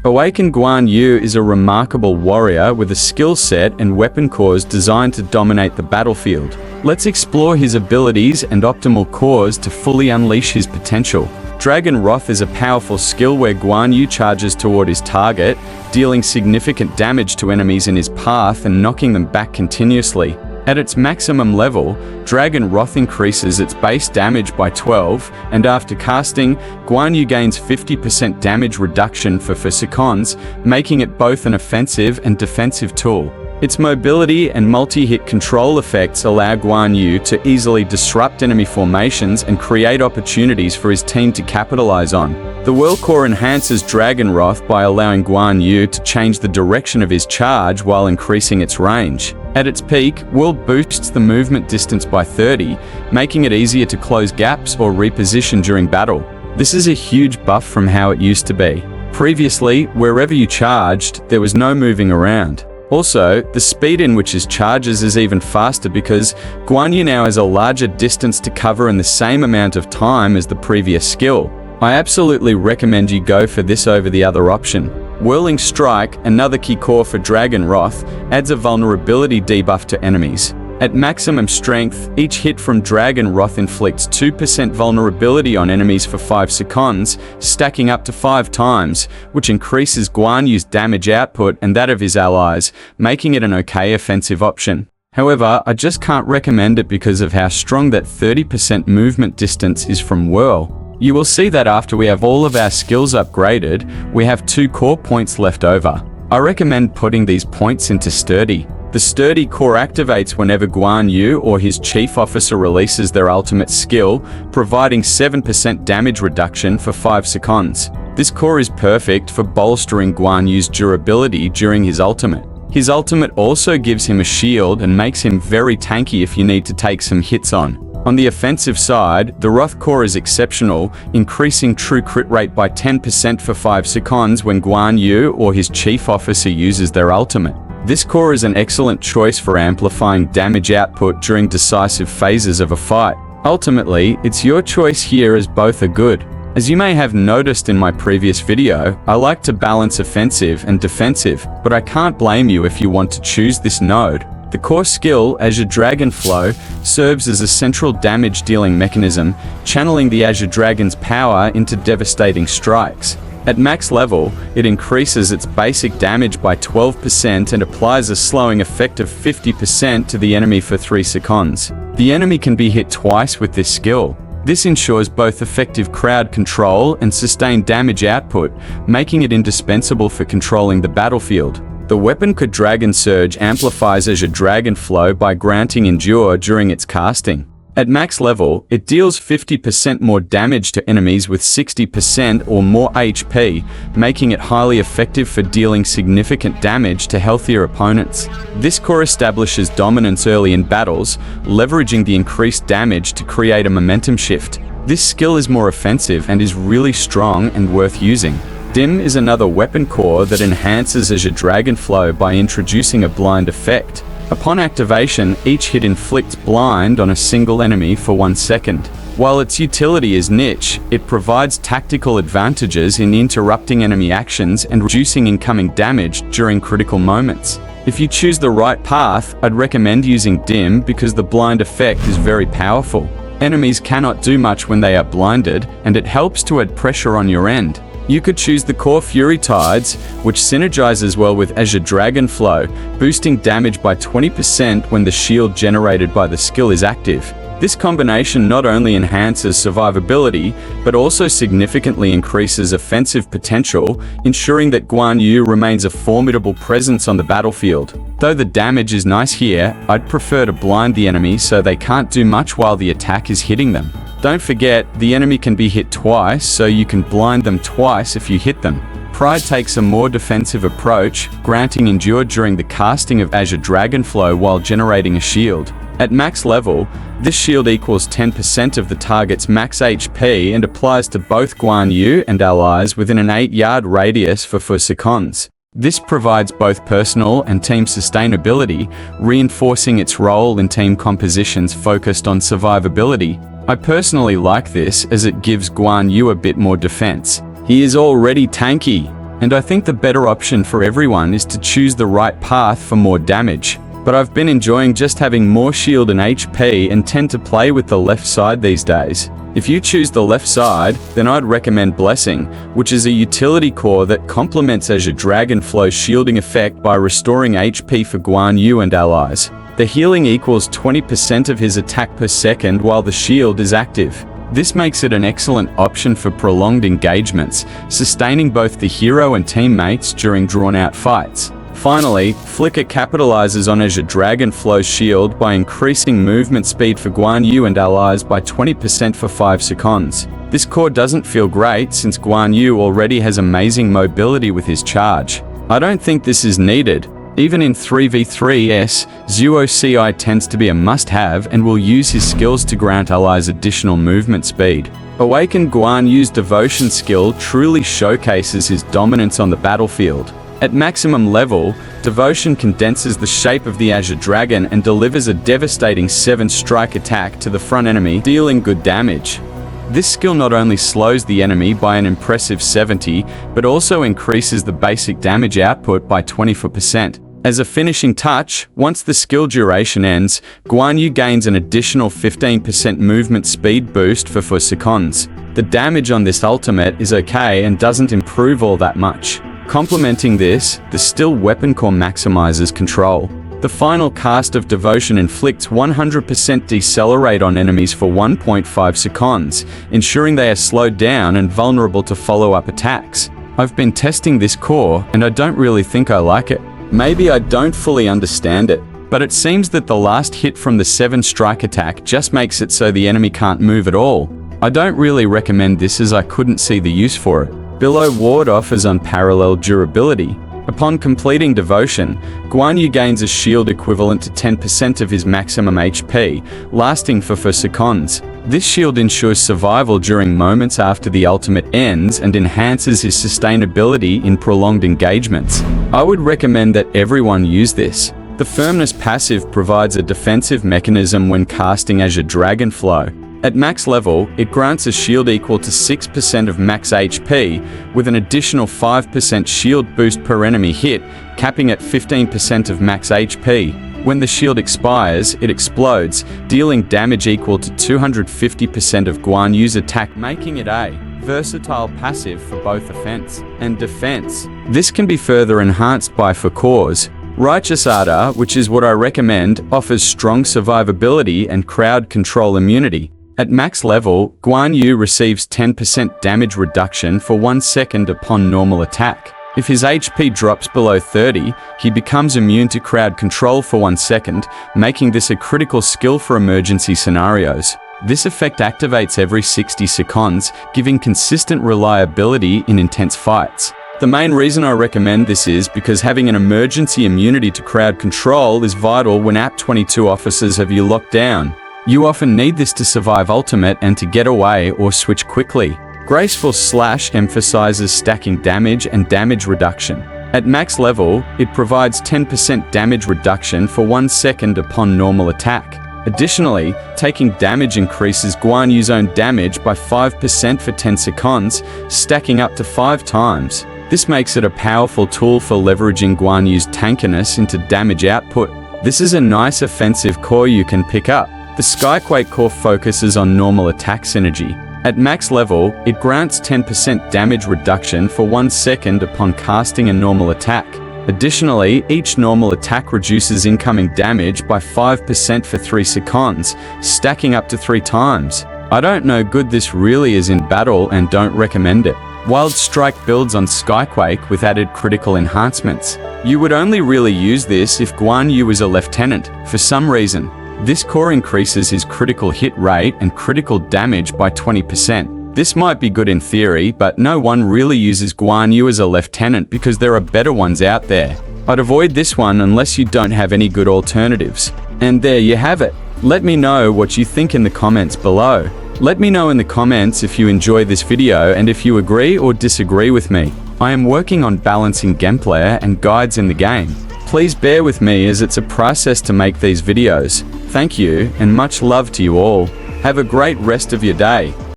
Awakened Guan Yu is a remarkable warrior with a skill set and weapon cores designed to dominate the battlefield. Let's explore his abilities and optimal cores to fully unleash his potential. Dragon Wrath is a powerful skill where Guan Yu charges toward his target, dealing significant damage to enemies in his path and knocking them back continuously. At its maximum level, Dragon Wrath increases its base damage by 12, and after casting, Guan Yu gains 50% damage reduction for 4 seconds, making it both an offensive and defensive tool. Its mobility and multi-hit control effects allow Guan Yu to easily disrupt enemy formations and create opportunities for his team to capitalize on. The Whirl Core enhances Dragon Wrath by allowing Guan Yu to change the direction of his charge while increasing its range. At its peak, Whirl boosts the movement distance by 30, making it easier to close gaps or reposition during battle. This is a huge buff from how it used to be. Previously, wherever you charged, there was no moving around. Also, the speed in which his charges is even faster because Guan Yu now has a larger distance to cover in the same amount of time as the previous skill. I absolutely recommend you go for this over the other option. Whirling Strike, another key core for Dragon Wrath, adds a vulnerability debuff to enemies. At maximum strength, each hit from Dragon Wrath inflicts 2% vulnerability on enemies for 5 seconds, stacking up to 5 times, which increases Guan Yu's damage output and that of his allies, making it an okay offensive option. However, I just can't recommend it because of how strong that 30% movement distance is from Whirl. You will see that after we have all of our skills upgraded, we have 2 core points left over. I recommend putting these points into Sturdy. The Sturdy core activates whenever Guan Yu or his chief officer releases their ultimate skill, providing 7% damage reduction for 5 seconds. This core is perfect for bolstering Guan Yu's durability during his ultimate. His ultimate also gives him a shield and makes him very tanky if you need to take some hits on. On the offensive side, the Wrath core is exceptional, increasing true crit rate by 10% for 5 seconds when Guan Yu or his chief officer uses their ultimate. This core is an excellent choice for amplifying damage output during decisive phases of a fight. Ultimately, it's your choice here as both are good. As you may have noticed in my previous video, I like to balance offensive and defensive, but I can't blame you if you want to choose this node. The core skill, Azure Dragon Flow, serves as a central damage-dealing mechanism, channeling the Azure Dragon's power into devastating strikes. At max level, it increases its basic damage by 12% and applies a slowing effect of 50% to the enemy for 3 seconds. The enemy can be hit twice with this skill. This ensures both effective crowd control and sustained damage output, making it indispensable for controlling the battlefield. The weapon Dragon Surge amplifies Azure Dragon Flow by granting Endure during its casting. At max level, it deals 50% more damage to enemies with 60% or more HP, making it highly effective for dealing significant damage to healthier opponents. This core establishes dominance early in battles, leveraging the increased damage to create a momentum shift. This skill is more offensive and is really strong and worth using. Dim is another weapon core that enhances Azure Dragon Flow by introducing a blind effect. Upon activation, each hit inflicts blind on a single enemy for 1 second. While its utility is niche, it provides tactical advantages in interrupting enemy actions and reducing incoming damage during critical moments. If you choose the right path, I'd recommend using Dim because the blind effect is very powerful. Enemies cannot do much when they are blinded, and it helps to add pressure on your end. You could choose the core Fury Tides, which synergizes well with Azure Dragon Flow, boosting damage by 20% when the shield generated by the skill is active. This combination not only enhances survivability, but also significantly increases offensive potential, ensuring that Guan Yu remains a formidable presence on the battlefield. Though the damage is nice here, I'd prefer to blind the enemy so they can't do much while the attack is hitting them. Don't forget, the enemy can be hit twice, so you can blind them twice if you hit them. Pride takes a more defensive approach, granting Endure during the casting of Azure Dragon Flow while generating a shield. At max level, this shield equals 10% of the target's max HP and applies to both Guan Yu and allies within an 8-yard radius for 4 seconds. This provides both personal and team sustainability, reinforcing its role in team compositions focused on survivability. I personally like this as it gives Guan Yu a bit more defense. He is already tanky, and I think the better option for everyone is to choose the right path for more damage. But I've been enjoying just having more shield and HP and tend to play with the left side these days. If you choose the left side, then I'd recommend Blessing, which is a utility core that complements Azure Dragonflow's shielding effect by restoring HP for Guan Yu and allies. The healing equals 20% of his attack per second while the shield is active. This makes it an excellent option for prolonged engagements, sustaining both the hero and teammates during drawn-out fights. Finally, Flicker capitalizes on Azure Dragonflow's shield by increasing movement speed for Guan Yu and allies by 20% for 5 seconds. This core doesn't feel great since Guan Yu already has amazing mobility with his charge. I don't think this is needed. Even in 3v3s, Zuo CI tends to be a must-have and will use his skills to grant allies additional movement speed. Awakened Guan Yu's devotion skill truly showcases his dominance on the battlefield. At maximum level, devotion condenses the shape of the Azure Dragon and delivers a devastating 7-strike attack to the front enemy, dealing good damage. This skill not only slows the enemy by an impressive 70, but also increases the basic damage output by 24%. As a finishing touch, once the skill duration ends, Guan Yu gains an additional 15% movement speed boost for 4 seconds. The damage on this ultimate is okay and doesn't improve all that much. Complementing this, the still weapon core maximizes control. The final cast of Devotion inflicts 100% decelerate on enemies for 1.5 seconds, ensuring they are slowed down and vulnerable to follow-up attacks. I've been testing this core, and I don't really think I like it. Maybe I don't fully understand it, but it seems that the last hit from the 7-strike attack just makes it so the enemy can't move at all. I don't really recommend this as I couldn't see the use for it. Billow Ward offers unparalleled durability. Upon completing Devotion, Guan Yu gains a shield equivalent to 10% of his maximum HP, lasting for 4 seconds. This shield ensures survival during moments after the ultimate ends and enhances his sustainability in prolonged engagements. I would recommend that everyone use this. The Firmness passive provides a defensive mechanism when casting Azure Dragonflow. At max level, it grants a shield equal to 6% of max HP, with an additional 5% shield boost per enemy hit, capping at 15% of max HP. When the shield expires, it explodes, dealing damage equal to 250% of Guan Yu's attack, making it a versatile passive for both offense and defense. This can be further enhanced by 4 cores. Righteous Ardor, which is what I recommend, offers strong survivability and crowd control immunity. At max level, Guan Yu receives 10% damage reduction for 1 second upon normal attack. If his HP drops below 30, he becomes immune to crowd control for 1 second, making this a critical skill for emergency scenarios. This effect activates every 60 seconds, giving consistent reliability in intense fights. The main reason I recommend this is because having an emergency immunity to crowd control is vital when AP 22 officers have you locked down. You often need this to survive ultimate and to get away or switch quickly. Graceful Slash emphasizes stacking damage and damage reduction. At max level, it provides 10% damage reduction for 1 second upon normal attack. Additionally, taking damage increases Guan Yu's own damage by 5% for 10 seconds, stacking up to 5 times. This makes it a powerful tool for leveraging Guan Yu's tankiness into damage output. This is a nice offensive core you can pick up. The Skyquake core focuses on normal attack synergy. At max level, it grants 10% damage reduction for 1 second upon casting a normal attack. Additionally, each normal attack reduces incoming damage by 5% for 3 seconds, stacking up to 3 times. I don't know how good this really is in battle and don't recommend it. Wild Strike builds on Skyquake with added critical enhancements. You would only really use this if Guan Yu is a lieutenant, for some reason. This core increases his critical hit rate and critical damage by 20%. This might be good in theory, but no one really uses Guan Yu as a lieutenant because there are better ones out there. I'd avoid this one unless you don't have any good alternatives. And there you have it. Let me know what you think in the comments below. Let me know in the comments if you enjoy this video and if you agree or disagree with me. I am working on balancing gameplay and guides in the game. Please bear with me as it's a process to make these videos. Thank you and much love to you all. Have a great rest of your day.